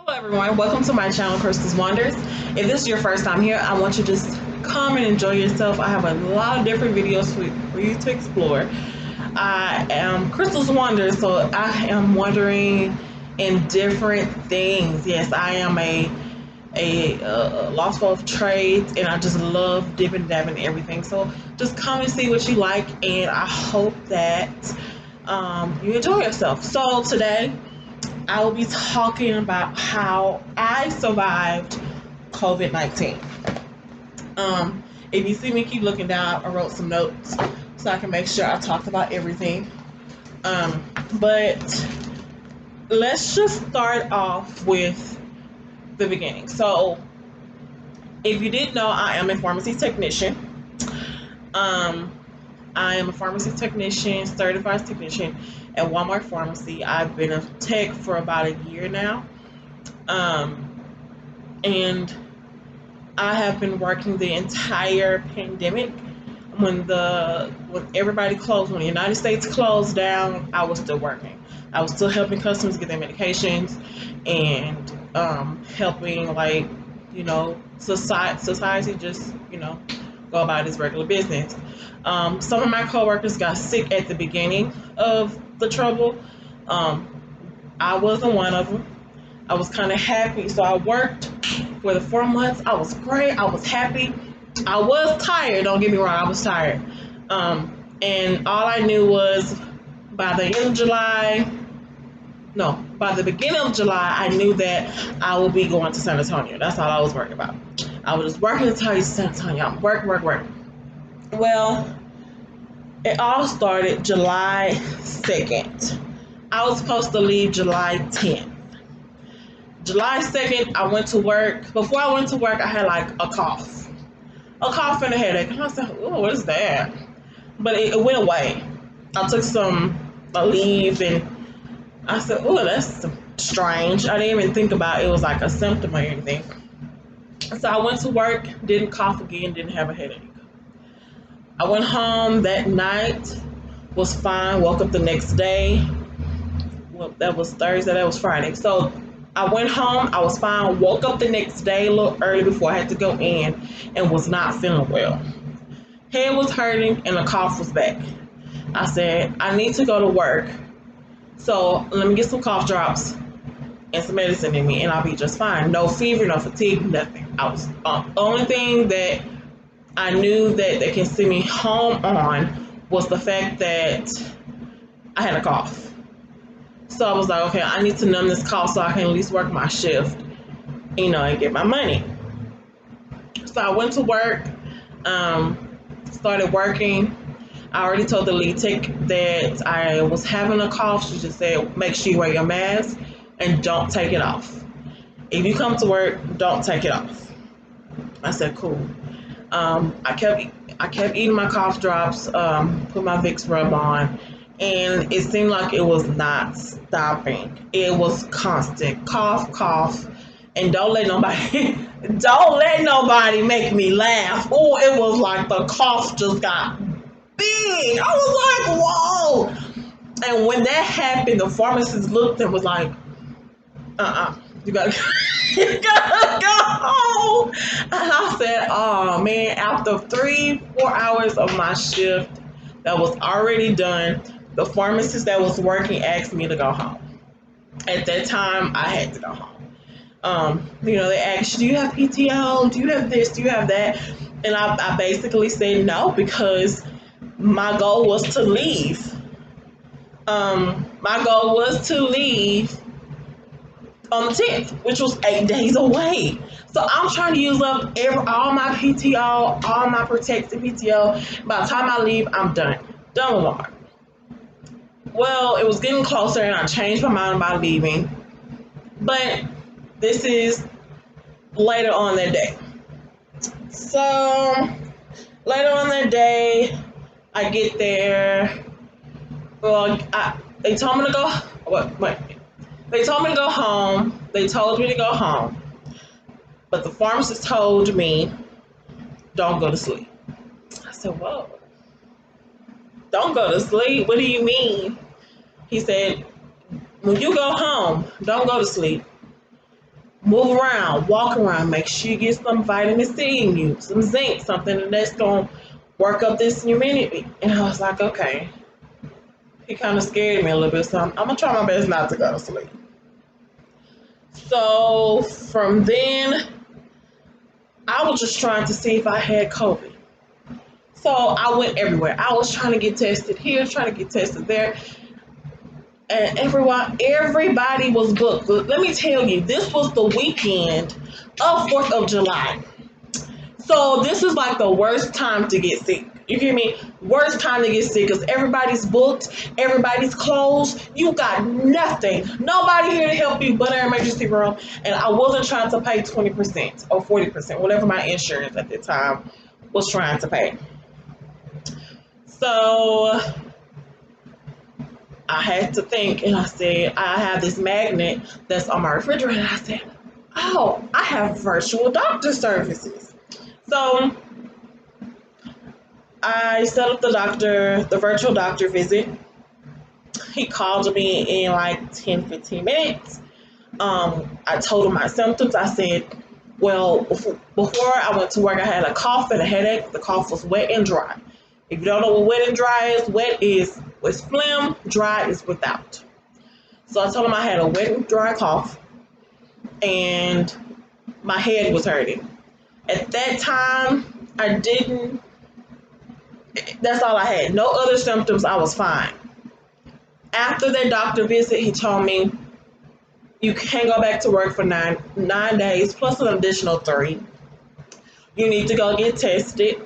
Hello everyone, welcome to my channel, Crystal's Wonders. If this is your first time here, I want you to just come and enjoy yourself. I have a lot of different videos for you to explore. I am Crystal's Wonders, so I am wondering in different things. Yes, I am a lost of trades, and I just love dipping dabbing everything. So just come and see what you like, and I hope that you enjoy yourself. So today I will be talking about how I survived COVID-19. If you see me keep looking down, I wrote some notes so I can make sure I talked about everything. But let's just start off with the beginning. So, if you didn't know, I am a pharmacy technician. I am a pharmacy technician, certified technician at Walmart Pharmacy. I've been a tech for about a year now. And I have been working the entire pandemic. When everybody closed, when the United States closed down, I was still working. I was still helping customers get their medications and helping, like, society just, go about its regular business. Some of my coworkers got sick at the beginning of the trouble. I wasn't one of them. I was kind of happy. So I worked for the 4 months. I was great. I was happy. I was tired. Don't get me wrong. I was tired. And all I knew was by the end of July, no, by the beginning of July, I knew that I would be going to San Antonio. That's all I was worried about. I was just working until San Antonio. Work. Well, it all started July 2nd. I was supposed to leave July 10th. July 2nd, I went to work. Before I went to work, I had like a cough and a headache. And I said, oh, what is that? But it went away. I took a leave, and I said, oh, that's strange. I didn't even think about it was like a symptom or anything. So I went to work, didn't cough again, didn't have a headache. I went home that night, was fine, woke up the next day. Well, that was Thursday, that was Friday. So I went home, I was fine, woke up the next day a little early before I had to go in, and was not feeling well. Head was hurting and the cough was back. I said, I need to go to work. So let me get some cough drops and some medicine in me, and I'll be just fine. No fever, no fatigue, nothing. I was only thing that I knew that they can send me home on was the fact that I had a cough. So I was like, okay, I need to numb this cough so I can at least work my shift, and get my money. So I went to work, started working. I already told the lead tech that I was having a cough. She just said, make sure you wear your mask and don't take it off. If you come to work, don't take it off. I said, cool. I kept eating my cough drops, put my Vicks rub on, and it seemed like it was not stopping. It was constant cough, and don't let nobody make me laugh. Oh, it was like the cough just got big. I was like, whoa. And when that happened, the pharmacist looked and was like, you gotta you gotta go home. And I said, oh man, after 3-4 hours of my shift that was already done, the pharmacist that was working asked me to go home. At that time, I had to go home. They asked, do you have PTO? Do you have this? Do you have that? And I basically said no, because my goal was to leave. My goal was to leave on the 10th, which was 8 days away. So I'm trying to use up all my PTO, all my protected PTO. By the time I leave, I'm done with Walmart. Well, it was getting closer, and I changed my mind about leaving. But this is later on that day. So later on that day, I get there. Well, they told me to go. Wait. They told me to go home. They told me to go home. But the pharmacist told me, don't go to sleep. I said, whoa. Don't go to sleep? What do you mean? He said, when you go home, don't go to sleep. Move around, walk around, make sure you get some vitamin C in you, some zinc, something that's going to work up this immunity. And I was like, okay. He kind of scared me a little bit, so I'm going to try my best not to go to sleep. So from then, I was just trying to see if I had COVID. So I went everywhere. I was trying to get tested here, trying to get tested there. And everybody was booked. Let me tell you, this was the weekend of 4th of July. So this is like the worst time to get sick. You hear me? Worst time to get sick because everybody's booked, everybody's closed. You got nothing. Nobody here to help you but our emergency room. And I wasn't trying to pay 20% or 40%, whatever my insurance at the time was trying to pay. So I had to think, and I said, I have this magnet that's on my refrigerator. And I said, oh, I have virtual doctor services. So I set up the virtual doctor visit. He called me in like 10, 15 minutes. I told him my symptoms. I said, well, before I went to work, I had a cough and a headache. The cough was wet and dry. If you don't know what wet and dry is, wet is with phlegm, dry is without. So I told him I had a wet and dry cough and my head was hurting. At that time, that's all I had. No other symptoms, I was fine. After that doctor visit, he told me, you can't go back to work for nine days, plus an additional 3. You need to go get tested.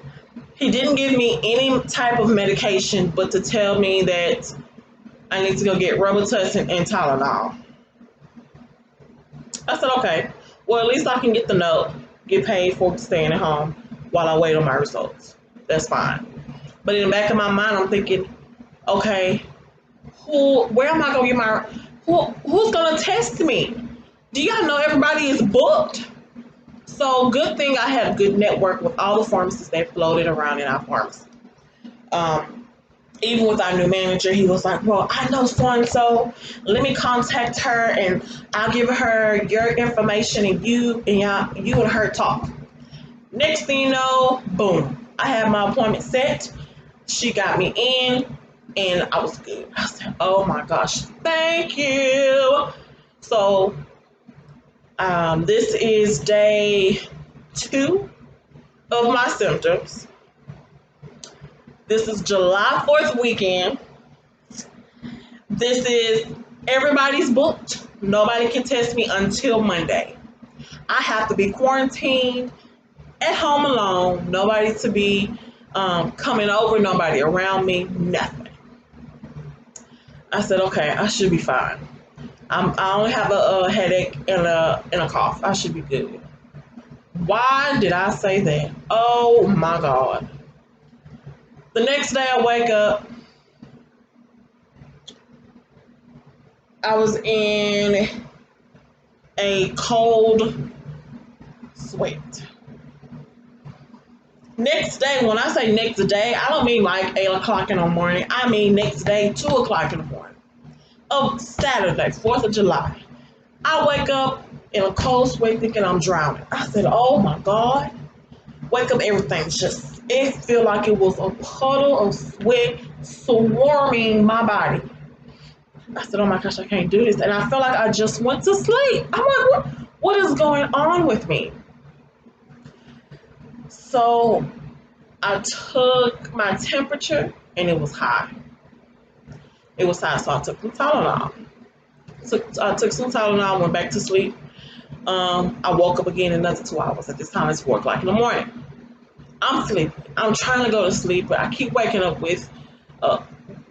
He didn't give me any type of medication, but to tell me that I need to go get Robitussin and Tylenol. I said, okay. Well, at least I can get the note, get paid for staying at home while I wait on my results. That's fine. But in the back of my mind, I'm thinking, okay, where am I going to get who's going to test me? Do y'all know everybody is booked? So good thing I had a good network with all the pharmacists that floated around in our pharmacy. Even with our new manager, he was like, well, I know so-and-so. Let me contact her and I'll give her your information and you and her talk. Next thing you know, boom, I had my appointment set. She got me in and I was good. I said, oh my gosh, thank you. So this is day 2 of my symptoms. This is July 4th weekend. This is everybody's booked. Nobody can test me until Monday. I have to be quarantined at home alone. Nobody to be coming over, nobody around me, nothing. I said, okay, I should be fine. I only have a headache and a cough. I should be good. Why did I say that? Oh my God. The next day I wake up, I was in a cold sweat. Next day, when I say next day, I don't mean like 8 o'clock in the morning. I mean next day, 2 o'clock in the morning of Saturday, 4th of July. I wake up in a cold sweat thinking I'm drowning. I said, oh my God. Wake up, everything's it felt like it was a puddle of sweat swarming my body. I said, oh my gosh, I can't do this. And I felt like I just went to sleep. I'm like, what is going on with me? So I took my temperature and it was high. It was high, so I took some Tylenol. I took some Tylenol, went back to sleep. I woke up again another 2 hours. At this time, it's 4 o'clock in the morning. I'm sleeping. I'm trying to go to sleep, but I keep waking up with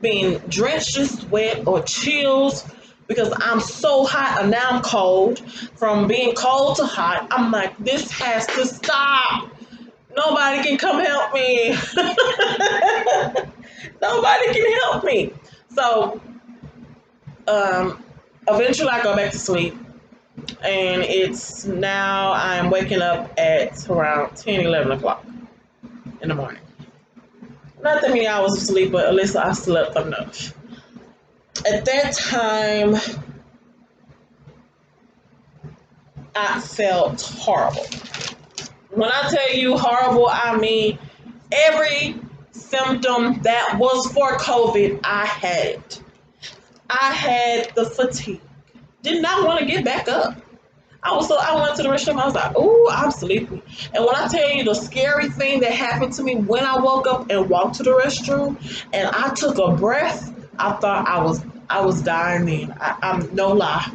being drenched in sweat or chills because I'm so hot and now I'm cold. From being cold to hot, I'm like, this has to stop. Nobody can come help me. Nobody can help me. So eventually I go back to sleep. And it's now I'm waking up at around 10, 11 o'clock in the morning. Not that many hours of sleep, but at least I slept enough. At that time, I felt horrible. When I tell you horrible, I mean every symptom that was for COVID, I had it. I had the fatigue. Did not want to get back up. I went to the restroom. I was like, "Ooh, I'm sleepy." And when I tell you the scary thing that happened to me when I woke up and walked to the restroom, and I took a breath, I thought I was dying. Then I'm no lie.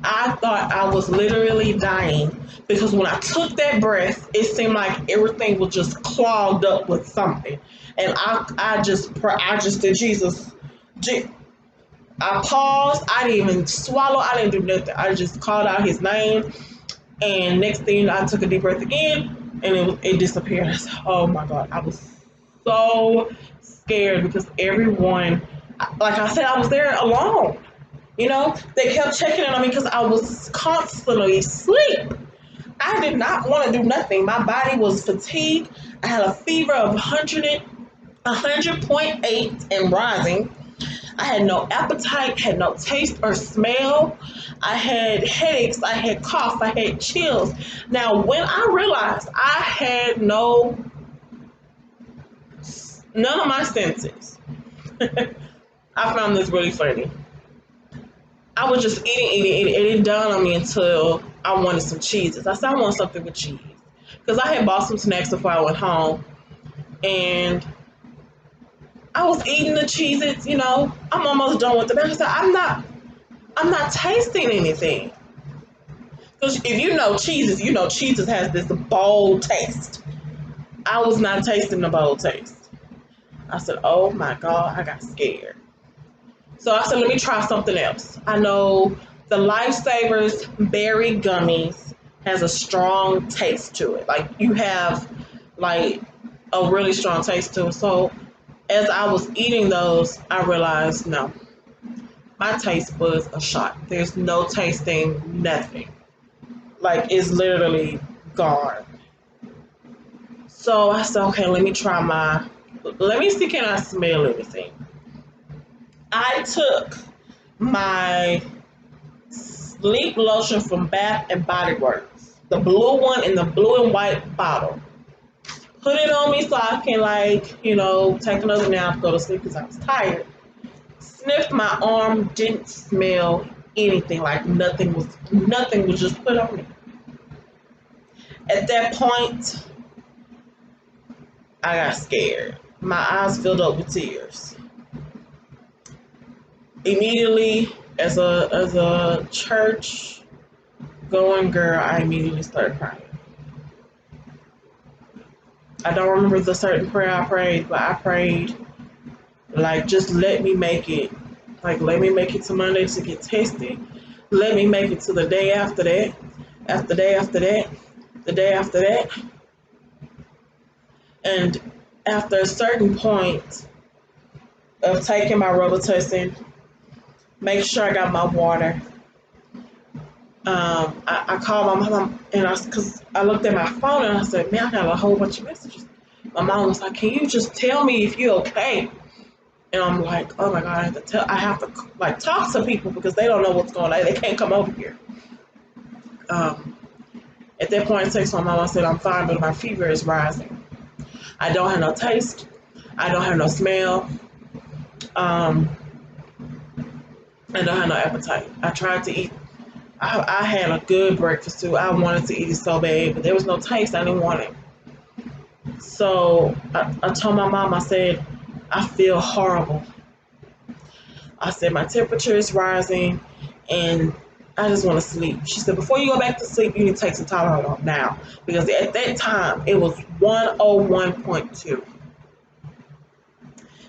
I thought I was literally dying because when I took that breath, it seemed like everything was just clogged up with something, and I just did Jesus. I paused. I didn't even swallow. I didn't do nothing. I just called out his name, and next thing I took a deep breath again, and it disappeared. I said, "Oh my God!" I was so scared because everyone, like I said, I was there alone. They kept checking in on me because I was constantly asleep. I did not want to do nothing. My body was fatigued. I had a fever of 100.8 and rising. I had no appetite, had no taste or smell. I had headaches, I had cough, I had chills. Now, when I realized I had none of my senses, I found this really funny. I was just eating. It didn't dawn on me until I wanted some cheeses. I said, I want something with cheese. Because I had bought some snacks before I went home. And I was eating the Cheez-Its, I'm almost done with them. I said, I'm not tasting anything. Because if you know Cheez-Its, Cheez-Its has this bold taste. I was not tasting the bold taste. I said, oh my God, I got scared. So I said, let me try something else. I know the Lifesavers berry gummies has a strong taste to it. Like you have like a really strong taste to it. So as I was eating those, I realized no, my taste buds are shot. There's no tasting nothing. Like it's literally gone. So I said, okay, let me see, can I smell anything? I took my sleep lotion from Bath and Body Works, the blue one in the blue and white bottle. Put it on me so I can take another nap, go to sleep because I was tired. Sniffed my arm, didn't smell anything. Like nothing was just put on me. At that point, I got scared. My eyes filled up with tears. Immediately, as a church going girl, I immediately started crying. I don't remember the certain prayer I prayed, but I prayed like just let me make it. Like let me make it to Monday to get tested. Let me make it to the day after that, after day after that, the day after that. And after a certain point of taking my rubber testing, make sure I got my water. I called my mom and because I looked at my phone and I said, man, I got a whole bunch of messages. My mom was like, can you just tell me if you're okay? And I'm like, oh my God, I have to like talk to people because they don't know what's going on. They can't come over here. At that point, I texted my mom. I said, I'm fine, but my fever is rising. I don't have no taste. I don't have no smell. Um, I don't have no appetite. I tried to eat. I had a good breakfast too. I wanted to eat it so bad, but there was no taste. I didn't want it. So I told my mom, I said, I feel horrible. I said, my temperature is rising and I just want to sleep. She said, before you go back to sleep, you need to take some Tylenol now. Because at that time, it was 101.2.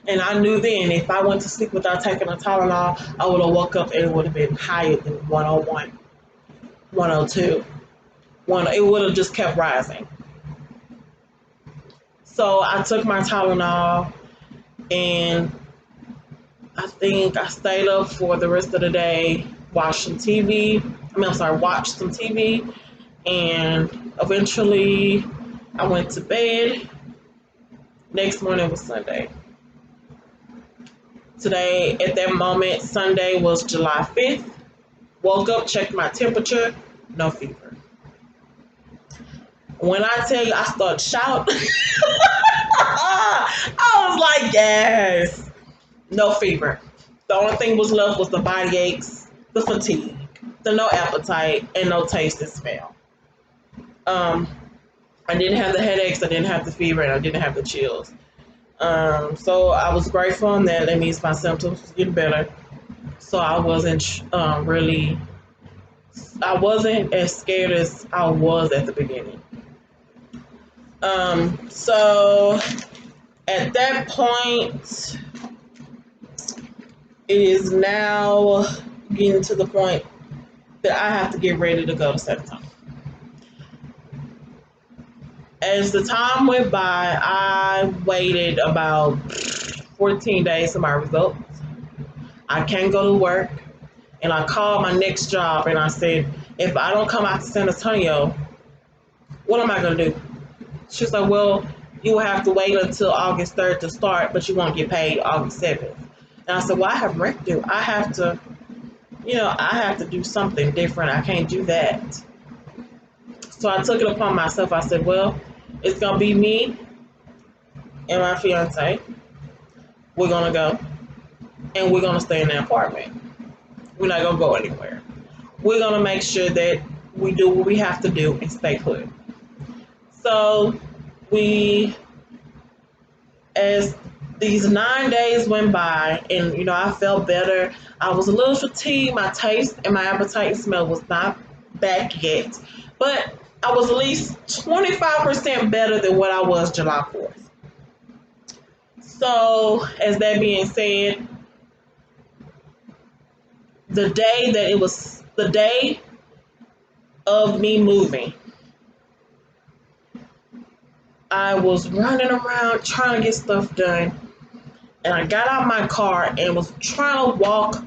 And I knew then if I went to sleep without taking a Tylenol, I would have woke up and it would have been higher than 101, 102. It would have just kept rising. So I took my Tylenol and I think I stayed up for the rest of the day, watched some TV. Watched some TV. And eventually I went to bed. Next morning was Sunday. Today, at that moment, Sunday was July 5th. Woke up, checked my temperature, no fever. When I tell you I started shouting, I was like, yes. No fever. The only thing was left was the body aches, the fatigue, the no appetite, and no taste and smell. Um, I didn't have the headaches, I didn't have the fever, and I didn't have the chills. So I was grateful on that. That means my symptoms was getting better. So I wasn't I wasn't as scared as I was at the beginning. So at that point, it is now getting to the point that I have to get ready to go to San Antonio. As the time went by, I waited about 14 days for my results. I can't go to work, and I called my next job and I said, if I don't come out to San Antonio, what am I going to do? She's like, well, you will have to wait until August 3rd to start, but you won't get paid August 7th. And I said, well, I have rent due. I have to, I have to do something different. I can't do that. So I took it upon myself. I said, well, it's going to be me and my fiance. We're going to go and we're going to stay in the apartment. We're not going to go anywhere. We're going to make sure that we do what we have to do and stay put. So we, as these 9 days went by, and I felt better. I was a little fatigued. My taste and my appetite and smell was not back yet, but I was at least 25% better than what I was July 4th. So, as that being said, the day of me moving, I was running around trying to get stuff done, and I got out of my car and was trying to walk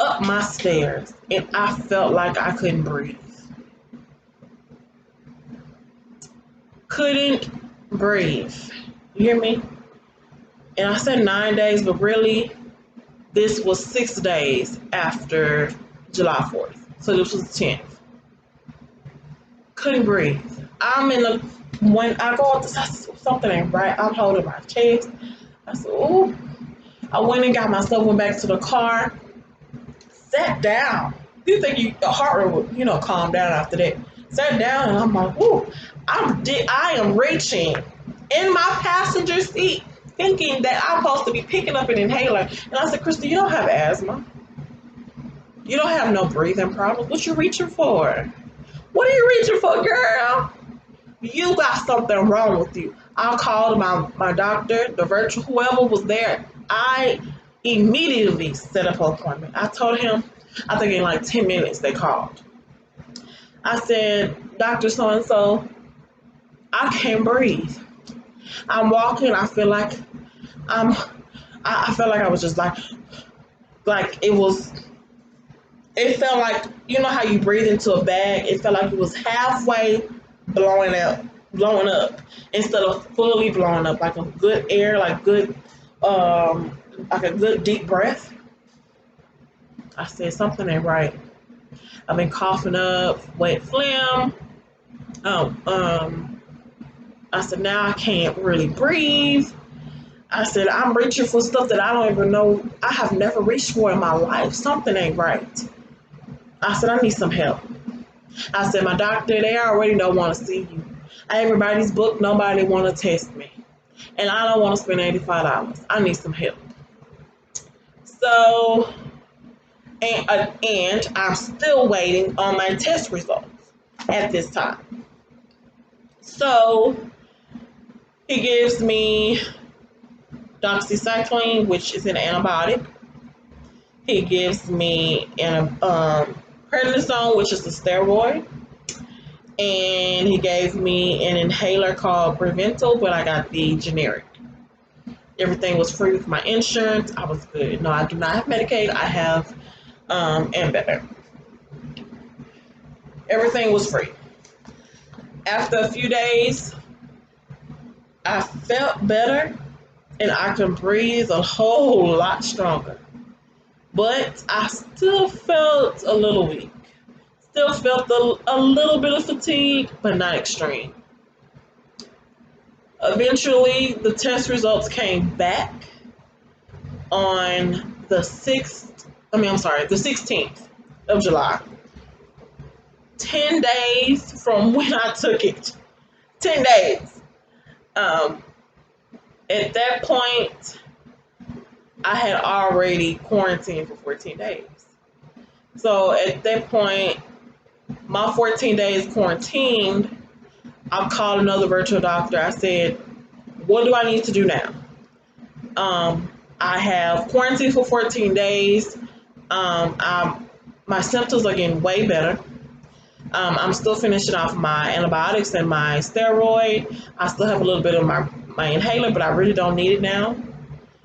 up my stairs, and I felt like I couldn't breathe. Couldn't breathe. You hear me? And I said 9 days, but really, this was 6 days after July 4th. So this was the 10th. Couldn't breathe. When I go up, something ain't right. I'm holding my chest. I said, ooh. I went and got myself, went back to the car, sat down. You think your heart rate would, calm down after that. Sat down and I'm like, ooh, I am reaching in my passenger seat thinking that I'm supposed to be picking up an inhaler. And I said, Krista, you don't have asthma. You don't have no breathing problems. What you reaching for? What are you reaching for, girl? You got something wrong with you. I called my doctor, the virtual, whoever was there. I immediately set up an appointment. I told him, I think in like 10 minutes they called. I said, Dr. So-and-so, I can't breathe. I'm walking, I feel like I felt like I was just like it felt like, how you breathe into a bag? It felt like it was halfway blowing up instead of fully blowing up, like a good air, like a good deep breath. I said, something ain't right. I've been coughing up wet phlegm. I said, now I can't really breathe. I said, I'm reaching for stuff that I don't even know, I have never reached for in my life. Something ain't right. I said, I need some help. I said, my doctor, they already don't want to see you. Everybody's booked, nobody want to test me. And I don't want to spend $85. I need some help. So, and I'm still waiting on my test results at this time. So, he gives me doxycycline, which is an antibiotic. He gives me an prednisone, which is a steroid. And he gave me an inhaler called Prevento, but I got the generic. Everything was free with my insurance. I was good. No, I do not have Medicaid. I have Ambetter. Everything was free. After a few days, I felt better and I can breathe a whole lot stronger. But I still felt a little weak. Still felt a little bit of fatigue, but not extreme. Eventually, the test results came back on the 16th of July. 10 days from when I took it. 10 days. Um, at that point, I had already quarantined for 14 days. So at that point, my 14 days quarantined, I called another virtual doctor. I said, what do I need to do now? I have quarantined for 14 days. My symptoms are getting way better. I'm still finishing off my antibiotics and my steroid. I still have a little bit of my inhaler, but I really don't need it now.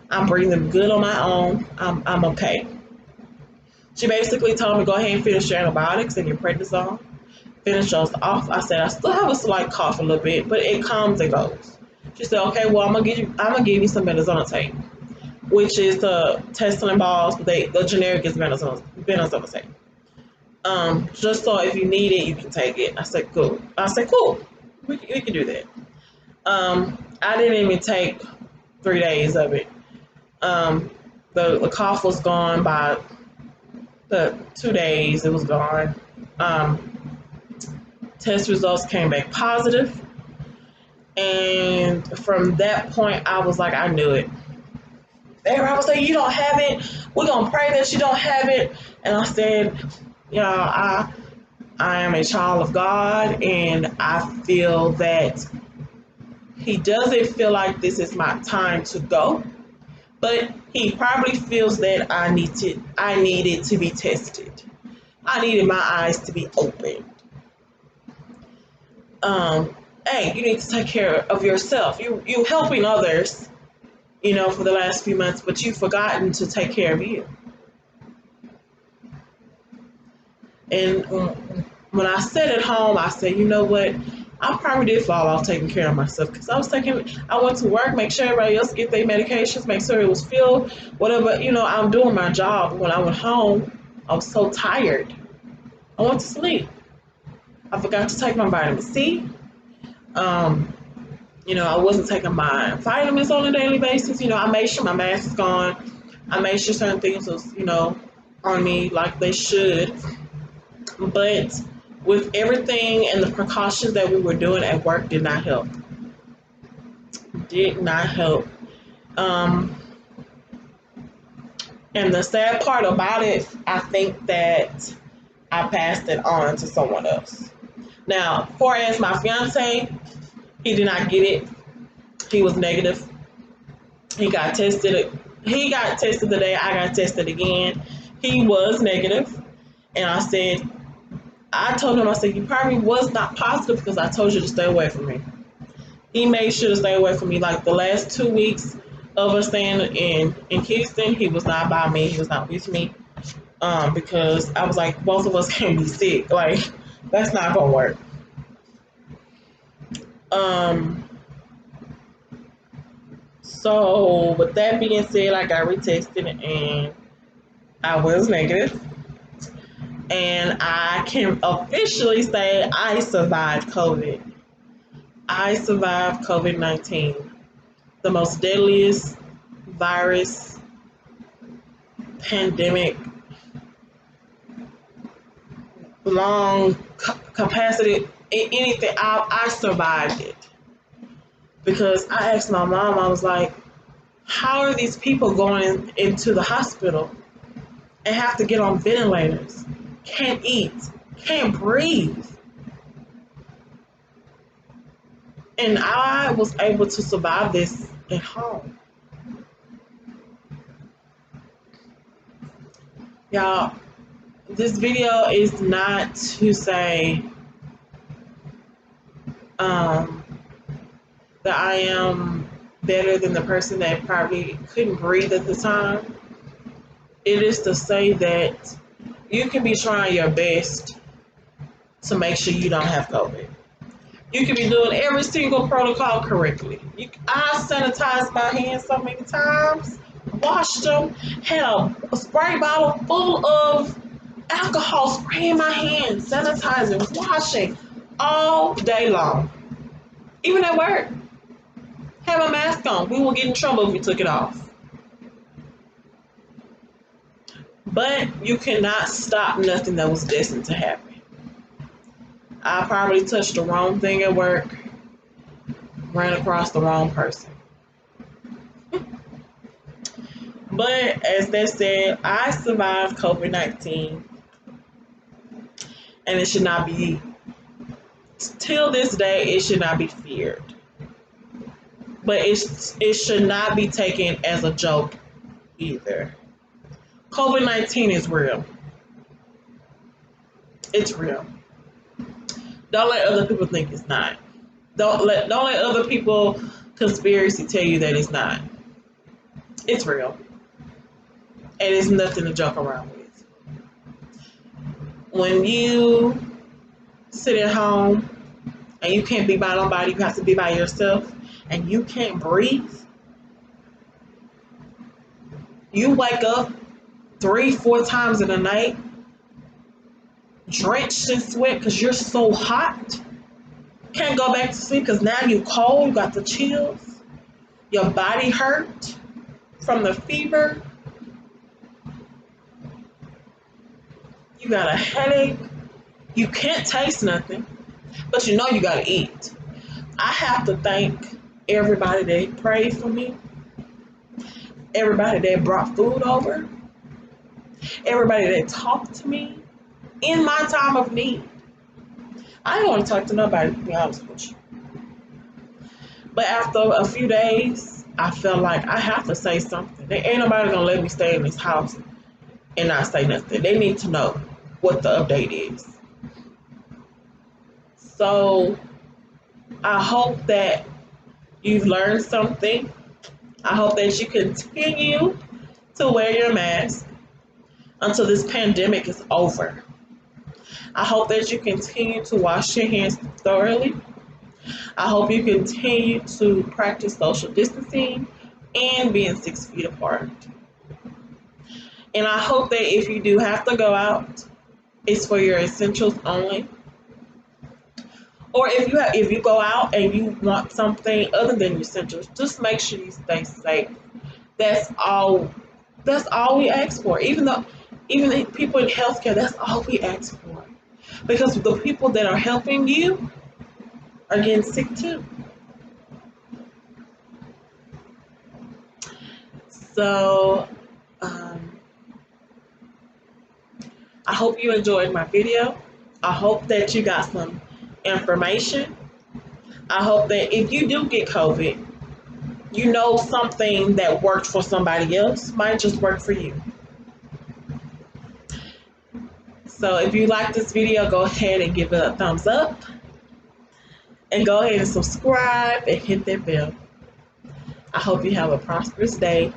I'm breathing good on my own. I'm okay. She basically told me, go ahead and finish your antibiotics and your prednisone. Finish those off. I said, I still have a slight cough a little bit, but it comes and goes. She said, okay, well, I'm gonna give you some benzonatate, which is the Tesla balls, but the generic is benzonatate. Just so if you need it, you can take it. I said, cool. We can do that. I didn't even take 3 days of it. The cough was gone by the 2 days. It was gone. Test results came back positive, and from that point, I was like, I knew it. Everybody was saying, you don't have it. We're gonna pray that you don't have it. And I said, I am a child of God, and I feel that He doesn't feel like this is my time to go, but He probably feels that I needed to be tested. I needed my eyes to be opened. Hey, you need to take care of yourself. You helping others, for the last few months, but you've forgotten to take care of you. And when I sat at home, I said, you know what? I probably did fall off taking care of myself because I went to work, make sure everybody else get their medications, make sure it was filled, whatever. I'm doing my job. When I went home, I was so tired. I went to sleep. I forgot to take my vitamin C. I wasn't taking my vitamins on a daily basis. I made sure my mask is gone. I made sure certain things was, on me like they should. But with everything and the precautions that we were doing at work did not help. Did not help. And the sad part about it, I think that I passed it on to someone else. Now, far as my fiance, he did not get it. He was negative. He got tested. He got tested the day I got tested again. He was negative. And I told him, I said, you probably was not positive because I told you to stay away from me. He made sure to stay away from me. Like the last 2 weeks of us staying in Houston, he was not by me. He was not with me. Because I was like, both of us can be sick. Like, that's not going to work. So with that being said, I got retested and I was negative. And I can officially say I survived COVID. I survived COVID-19, the most deadliest virus, pandemic, long capacity, anything. I survived it. Because I asked my mom, I was like, how are these people going into the hospital and have to get on ventilators, can't eat, can't breathe? And I was able to survive this at home. Y'all, this video is not to say that I am better than the person that probably couldn't breathe at the time. It is to say that you can be trying your best to make sure you don't have COVID. You can be doing every single protocol correctly. I sanitized my hands so many times, washed them, had a spray bottle full of alcohol, spraying my hands, sanitizing, washing all day long, even at work. Have a mask on. We will get in trouble if we took it off. But you cannot stop nothing that was destined to happen. I probably touched the wrong thing at work, ran across the wrong person. But as they said, I survived COVID-19, and it should not be, till this day, it should not be feared. But it should not be taken as a joke either. COVID-19 is real. It's real. Don't let other people think it's not. Don't let other people conspiracy tell you that it's not. It's real. And it's nothing to joke around with. When you sit at home and you can't be by nobody, you have to be by yourself, and you can't breathe, you wake up 3, 4 times in the night, drenched in sweat because you're so hot. Can't go back to sleep because now you cold, you got the chills, your body hurt from the fever, you got a headache, you can't taste nothing, but you know you gotta eat. I have to thank everybody that prayed for me, everybody that brought food over, everybody that talked to me in my time of need. I didn't want to talk to nobody, to be honest with you. But after a few days, I felt like I have to say something. There ain't nobody gonna let me stay in this house and not say nothing. They need to know what the update is. So I hope that you've learned something. I hope that you continue to wear your mask until this pandemic is over. I hope that you continue to wash your hands thoroughly. I hope you continue to practice social distancing and being 6 feet apart. And I hope that if you do have to go out, it's for your essentials only. Or if you go out and you want something other than your essentials, just make sure you stay safe. That's all. That's all we ask for. Even the people in healthcare, that's all we ask for. Because the people that are helping you are getting sick too. So I hope you enjoyed my video. I hope that you got some information. I hope that if you do get COVID, you know something that worked for somebody else might just work for you. So if you like this video, go ahead and give it a thumbs up. And go ahead and subscribe and hit that bell. I hope you have a prosperous day.